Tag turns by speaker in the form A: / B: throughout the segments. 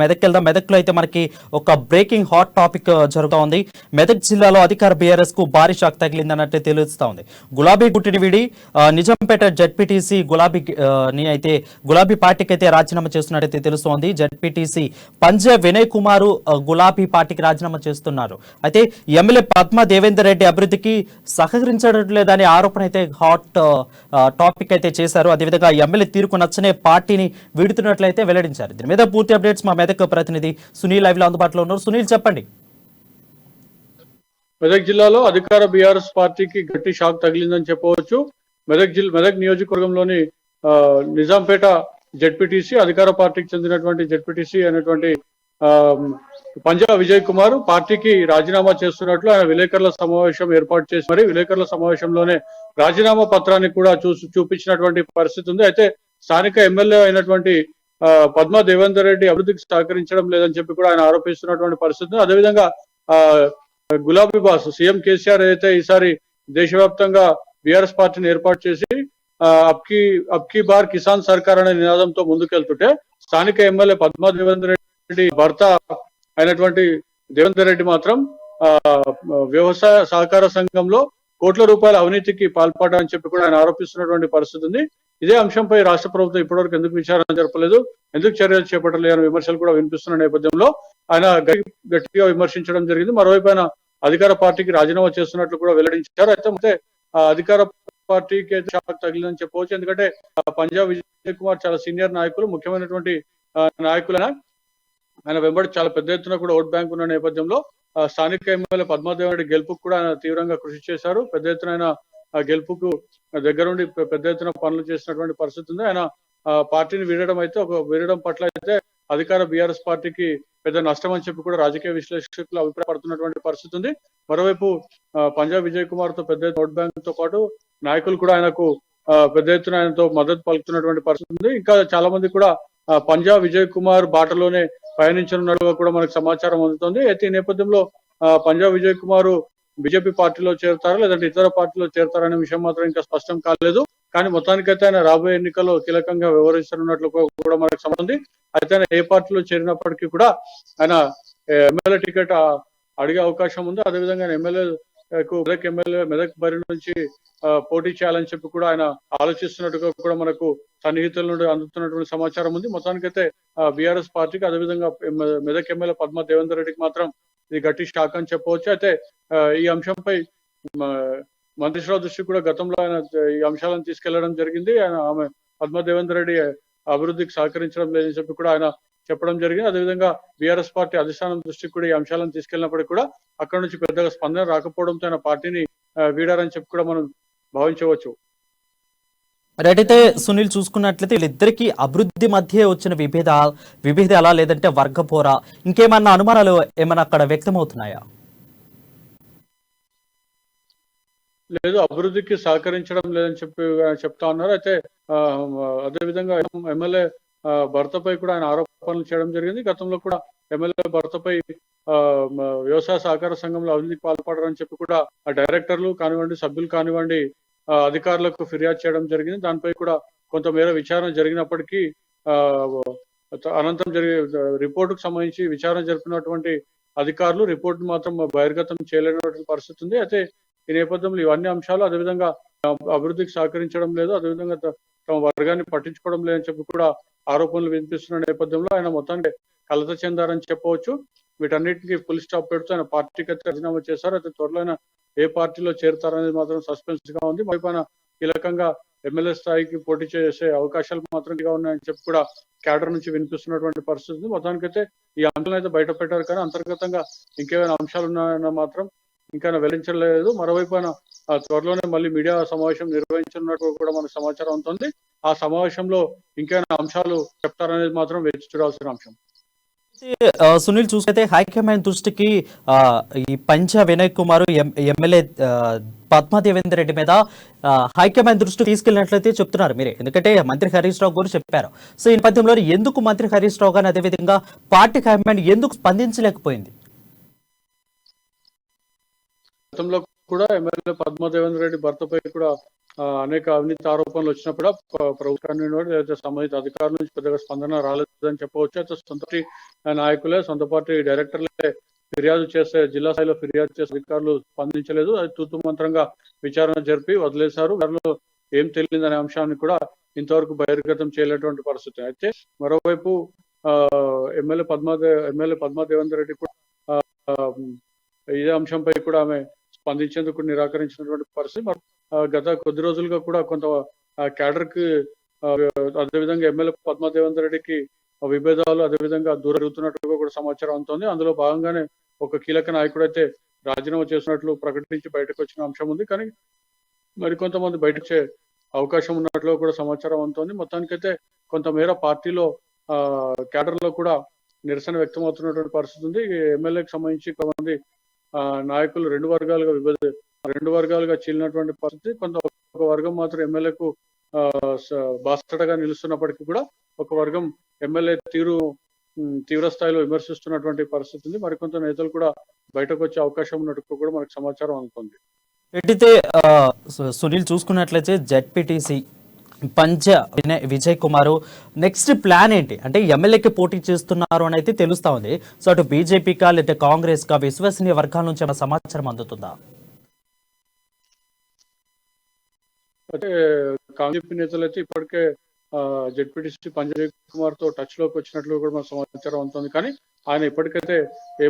A: మెదక్ వెళ్దాం. మెదక్లో అయితే మనకి ఒక బ్రేకింగ్ హాట్ టాపిక్ జరుగుతూ ఉంది. మెదక్ జిల్లాలో అధికార బీఆర్ఎస్ కు భారీ షాక్ తగిలిందన్నట్టు తెలుస్తా ఉంది. గులాబీ గుట్టిని వీడి నిజాంపేట జడ్పీటీసీ గులాబీ పార్టీకి అయితే రాజీనామా చేస్తున్నట్టయితే తెలుస్తోంది. జడ్పీటీసీ పంజా వినయ్ కుమార్ గులాబీ పార్టీకి రాజీనామా చేస్తున్నారు. అయితే ఎమ్మెల్యే పద్మా దేవేందర్ రెడ్డి అభివృద్ధికి సహకరించడం లేదనే ఆరోపణ అయితే హాట్ టాపిక్ అయితే చేశారు. అదేవిధంగా ఎమ్మెల్యే తీరుకు నచ్చనే పార్టీని వీడుతున్నట్లయితే వెల్లడించారు. దీని మీద పూర్తి అప్డేట్స్ మా మెదక్ ప్రతినిధి సునీల్ లైవ్ లో అందుబాటులో ఉన్నారు. సునీల్, చెప్పండి.
B: మెదక్ జిల్లాలో అధికార బీఆర్ఎస్ పార్టీకి గట్టి షాక్ తగిలిందని చెప్పవచ్చు. మెదక్ నియోజకవర్గంలోని నిజాంపేట జడ్పీటీసీ అధికార పార్టీకి చెందినటువంటి జడ్పీటీసీ అయినటువంటి పంజా విజయ్ కుమార్ పార్టీకి రాజీనామా చేస్తున్నట్లు ఆయన విలేకరుల సమావేశం ఏర్పాటు చేసి మరి విలేకరుల సమావేశంలోనే రాజీనామా పత్రాన్ని కూడా చూపించినటువంటి పరిస్థితి ఉంది. అయితే స్థానిక ఎమ్మెల్యే అయినటువంటి పద్మా దేవేందర్ రెడ్డి అభివృద్ధికి సహకరించడం లేదని చెప్పి కూడా ఆయన ఆరోపిస్తున్నటువంటి పరిస్థితి. అదేవిధంగా గులాబీ బాస్ సీఎం కేసీఆర్ అయితే ఈసారి దేశవ్యాప్తంగా బీఆర్ఎస్ పార్టీని ఏర్పాటు చేసి అబ్కీ బార్ కిసాన్ సర్కార్ అనే నినాదంతో ముందుకెళ్తుంటే స్థానిక ఎమ్మెల్యే పద్మా దేవేందర్ రెడ్డి భర్త అయినటువంటి దేవేందర్ రెడ్డి మాత్రం వ్యవసాయ సహకార సంఘంలో కోట్ల రూపాయల అవినీతికి పాల్పడాలని చెప్పి కూడా ఆయన ఆరోపిస్తున్నటువంటి పరిస్థితి ఉంది. ఇదే అంశంపై రాష్ట్ర ప్రభుత్వం ఇప్పటివరకు ఎందుకు విచారణ జరపలేదు, ఎందుకు చర్యలు చేపట్టలేదు అనే విమర్శలు కూడా వినిపిస్తున్న నేపథ్యంలో ఆయన గట్టిగా విమర్శించడం జరిగింది. మరోవైపు ఆయన అధికార పార్టీకి రాజీనామా చేస్తున్నట్లు కూడా వెల్లడించారు. అయితే అధికార పార్టీకి అయితే షాక్ తగిలిందని చెప్పవచ్చు. ఎందుకంటే పంజాబ్ విజయ్ కుమార్ చాలా సీనియర్ నాయకులు, ముఖ్యమైనటువంటి నాయకులైన ఆయన వెంబడి చాలా పెద్ద ఎత్తున కూడా ఓట్ బ్యాంక్ ఉన్న నేపథ్యంలో స్థానిక ఎమ్మెల్యే పద్మాదేవరెడ్డి గెలుపుకు కూడా ఆయన తీవ్రంగా కృషి చేశారు. పెద్ద ఎత్తున ఆయన గెలుపుకు దగ్గరుండి పెద్ద ఎత్తున పనులు చేసినటువంటి పరిస్థితి ఉంది. ఆయన పార్టీని వీడడం పట్ల అయితే అధికార బీఆర్ఎస్ పార్టీకి పెద్ద నష్టం అని చెప్పి కూడా రాజకీయ విశ్లేషకులు అభిప్రాయపడుతున్నటువంటి పరిస్థితి ఉంది. మరోవైపు పంజాబ్ విజయ్ కుమార్ తో పెద్ద ఓట్ బ్యాంక్ తో పాటు నాయకులు కూడా ఆయనకు పెద్ద ఎత్తున ఆయనతో మద్దతు పలుకుతున్నటువంటి పరిస్థితి ఉంది. ఇంకా చాలా మంది కూడా పంజాబ్ విజయ్ కుమార్ బాటలోనే పయనించనున్నట్టుగా కూడా మనకు సమాచారం అందుతుంది. అయితే ఈ నేపథ్యంలో పంజాబ్ విజయ్ కుమార్ బీజేపీ పార్టీలో చేరుతారా లేదంటే ఇతర పార్టీలో చేరుతారనే విషయం మాత్రం ఇంకా స్పష్టం కాలేదు. కానీ మొత్తానికైతే ఆయన రాబోయే ఎన్నికల్లో కీలకంగా వ్యవహరిస్తున్నట్లు కూడా మనకు సంబంధం. అయితే ఆయన ఏ పార్టీలో చేరినప్పటికీ కూడా ఆయన ఎమ్మెల్యే టికెట్ అడిగే అవకాశం ఉంది. అదేవిధంగా మెదక్ బరి నుంచి పోటీ చేయాలని చెప్పి కూడా ఆయన ఆలోచిస్తున్నట్టుగా కూడా మనకు సన్నిహితుల నుండి అందుతున్నటువంటి సమాచారం ఉంది. మొత్తానికైతే బీఆర్ఎస్ పార్టీకి అదేవిధంగా మెదక్ ఎమ్మెల్యే పద్మా దేవేందర్ రెడ్డికి మాత్రం ఇది గట్టి షాక్ అని చెప్పవచ్చు. అయితే ఈ అంశంపై మంత్రిశ్రావు దృష్టికి కూడా గతంలో ఆయన ఈ అంశాలను తీసుకెళ్లడం జరిగింది. ఆమె పద్మా దేవేందర్ రెడ్డి అభివృద్ధికి సహకరించడం లేదని చెప్పి కూడా ఆయన చెప్పడం జరిగింది. అదేవిధంగా బీఆర్ఎస్ పార్టీ అధిష్టానం దృష్టికి కూడా ఈ అంశాలను తీసుకెళ్లినప్పటికీ కూడా అక్కడ నుంచి పెద్దగా స్పందన రాకపోవడంతో ఆయన పార్టీని వీడారని చెప్పి కూడా మనం భావించవచ్చు.
A: అయితే సునీల్, చూసుకున్నట్లయితే వీళ్ళిద్దరికీ అభివృద్ధి మధ్య వచ్చిన విభేదాలా లేదంటే వర్గపోరా, ఇంకేమన్నా అనుమానాలు ఏమన్నా అక్కడ వ్యక్తమవుతున్నాయా?
B: లేదు, అభివృద్ధికి సహకరించడం లేదని చెప్తా ఉన్నారు. అయితే అదేవిధంగా ఎమ్మెల్యే భర్తపై కూడా ఆయన ఆరోపణలు చేయడం జరిగింది. గతంలో కూడా ఎమ్మెల్యే భర్తపై వ్యవసాయ సహకార సంఘంలో అవినీతికి పాల్పడారని చెప్పి కూడా ఆ డైరెక్టర్లు కానివ్వండి, సభ్యులు కానివ్వండి, అధికారులకు ఫిర్యాదు చేయడం జరిగింది. దానిపై కూడా కొంతమేర విచారణ జరిగినప్పటికీ అనంతరం రిపోర్టుకు సంబంధించి విచారణ జరిపినటువంటి అధికారులు రిపోర్టు మాత్రం బహిర్గతం చేయలేనటువంటి పరిస్థితి ఉంది. అయితే ఈ నేపథ్యంలో ఇవన్నీ అంశాలు, అదేవిధంగా అభివృద్ధికి సహకరించడం లేదు, అదేవిధంగా తమ వర్గాన్ని పట్టించుకోవడం లేదని చెప్పి కూడా ఆరోపణలు వినిపిస్తున్న నేపథ్యంలో ఆయన మొత్తానికి కలత చెందారని చెప్పవచ్చు. వీటన్నిటికీ ఫుల్ స్టాప్ పెడుతూ ఆయన పార్టీకి అయితే రాజీనామా చేశారు. అయితే త్వరలో ఏ పార్టీలో చేరుతారనేది మాత్రం సస్పెన్స్ గా ఉంది. పైన కీలకంగా ఎమ్మెల్యే స్థాయికి పోటీ చేసే అవకాశాలు మాత్రం ఉన్నాయని చెప్పి కూడా క్యాడర్ నుంచి వినిపిస్తున్నటువంటి పరిస్థితి ఉంది. మొత్తానికైతే ఈ అంశాలను అయితే బయట పెట్టారు, కానీ అంతర్గతంగా ఇంకేమైనా అంశాలు ఉన్నాయన్న మాత్రం ఇంకా వెల్లడించలేదు. మరోవైపు త్వరలోనే మళ్ళీ మీడియా సమావేశం నిర్వహించనున్నట్టు కూడా మనకు సమాచారం ఉంటుంది. ఆ సమావేశంలో ఇంకేమైనా అంశాలు చెప్తారనేది మాత్రం వేచి చూడాల్సిన అంశం.
A: సునీల్, చూస్తే హైకమాండ్ దృష్టికి ఈ పంజా వినయ్ కుమార్ ఎమ్మెల్యే పద్మా దేవేందర్ రెడ్డి మీద హైకమాండ్ దృష్టికి తీసుకెళ్ళినట్లయితే చెప్తున్నారు మీరే, ఎందుకంటే మంత్రి హరీష్ రావు కూడా చెప్పారు. సో ఈ నేపథ్యంలో ఎందుకు మంత్రి హరీష్ రావు గాని అదేవిధంగా పార్టీ హైకమాండ్ ఎందుకు స్పందించలేకపోయింది?
B: గతంలో కూడా ఎమ్మెల్యే పద్మా దేవేందర్ రెడ్డి భర్తపై కూడా అనేక అవినీతి ఆరోపణలు వచ్చినప్పుడు ప్రభుత్వాన్ని లేదా సంబంధిత అధికారుల నుంచి పెద్దగా స్పందన రాలేదని చెప్పవచ్చు. అయితే సొంత పార్టీ నాయకులే, సొంత పార్టీ డైరెక్టర్లే ఫిర్యాదు చేసే, జిల్లా స్థాయిలో ఫిర్యాదు చేసే అధికారులు స్పందించలేదు. అది తూతు మంత్రంగా విచారణ జరిపి వదిలేశారు. వారిలో ఏం తెలియదనే అంశాన్ని కూడా ఇంతవరకు బహిర్గతం చేయలేటువంటి పరిస్థితి. అయితే మరోవైపు ఎమ్మెల్యే పద్మాదేవేందర్ రెడ్డి కూడా ఇదే అంశంపై కూడా ఆమె స్పందించేందుకు నిరాకరించినటువంటి పరిస్థితి. గత కొద్ది రోజులుగా కూడా కొంత క్యాడర్ కి అదేవిధంగా ఎమ్మెల్యే పద్మాదేవేందర్ రెడ్డికి విభేదాలు అదేవిధంగా దూరం జరుగుతున్నట్టుగా కూడా సమాచారం అందుతోంది. అందులో భాగంగానే ఒక కీలక నాయకుడు అయితే రాజీనామా చేసినట్లు ప్రకటించి బయటకు వచ్చిన అంశం ఉంది. కానీ మరికొంతమంది బయటకు వచ్చే అవకాశం ఉన్నట్లు కూడా సమాచారం అందుతోంది. మొత్తానికైతే కొంతమేర పార్టీలో క్యాడర్ లో కూడా నిరసన వ్యక్తమవుతున్నటువంటి పరిస్థితి ఉంది. ఎమ్మెల్యేకి సంబంధించి కొంతమంది నాయకులు రెండు వర్గాలుగా చీలినటువంటి పరిస్థితి. ఒక వర్గం మాత్రం ఎమ్మెల్యేకు బాసటగా నిలుస్తున్నప్పటికీ కూడా ఒక వర్గం ఎమ్మెల్యే తీవ్ర స్థాయిలో విమర్శిస్తున్నటువంటి పరిస్థితి ఉంది. మరికొంత నేతలు కూడా బయటకు వచ్చే అవకాశం ఉన్నట్టు కూడా మనకు సమాచారం అందుతుంది.
A: ఎట్టితే సునీల్ చూసుకున్నట్లయితే ZPTC పంజ Vijay Kumar next plan ఏంటి అంటే ఎమ్మెల్యేకి పోటీ చేస్తున్నారు అని అయితే తెలుస్తా ఉంది. సో అటు బీజేపీకా లేదా కాంగ్రెస్ కా విశ్వసనీయ వర్గాల నుంచి ఏమైనా సమాచారం అందుతుందా?
B: అంటే కాంగ్రెస్ నేతలు అయితే ఇప్పటికే జెడ్పీటీసీ పంజ విజయ్ కుమార్ తో టచ్ లోకి వచ్చినట్లు కూడా మన సమాచారం అందుతుంది. కానీ ఆయన ఇప్పటికైతే ఏ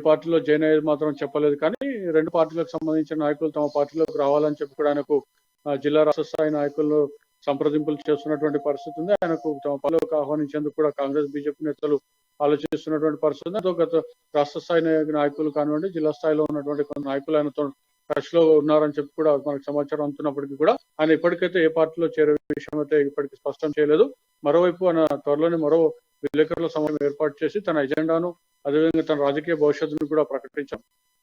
B: పార్టీలో జాయిన్ అయ్యేది మాత్రం చెప్పలేదు. కానీ రెండు పార్టీలకు సంబంధించిన నాయకులు తమ పార్టీలోకి రావాలని చెప్పి కూడా ఆయనకు జిల్లా రాష్ట్ర స్థాయి నాయకులు సంప్రదింపులు చేస్తున్నటువంటి పరిస్థితి ఉంది. ఆయనకు తమ పార్టీలోకి ఆహ్వానించేందుకు కూడా కాంగ్రెస్ బీజేపీ నేతలు ఆలోచిస్తున్నటువంటి పరిస్థితి ఉంది. గత రాష్ట్ర స్థాయి నాయకులు కానివ్వండి, జిల్లా స్థాయిలో ఉన్నటువంటి కొన్ని నాయకులు ఆయనతో టచ్ లో ఉన్నారని చెప్పి కూడా మనకు సమాచారం అందుతున్నప్పటికీ కూడా ఆయన ఇప్పటికైతే ఏ పార్టీలో చేరే విషయం అయితే ఇప్పటికీ స్పష్టం చేయలేదు. మరోవైపు ఆయన త్వరలోనే మరో విలేకరుల సమావేశం ఏర్పాటు చేసి తన ఎజెండాను అదేవిధంగా తన రాజకీయ భవిష్యత్తును కూడా ప్రకటించారు.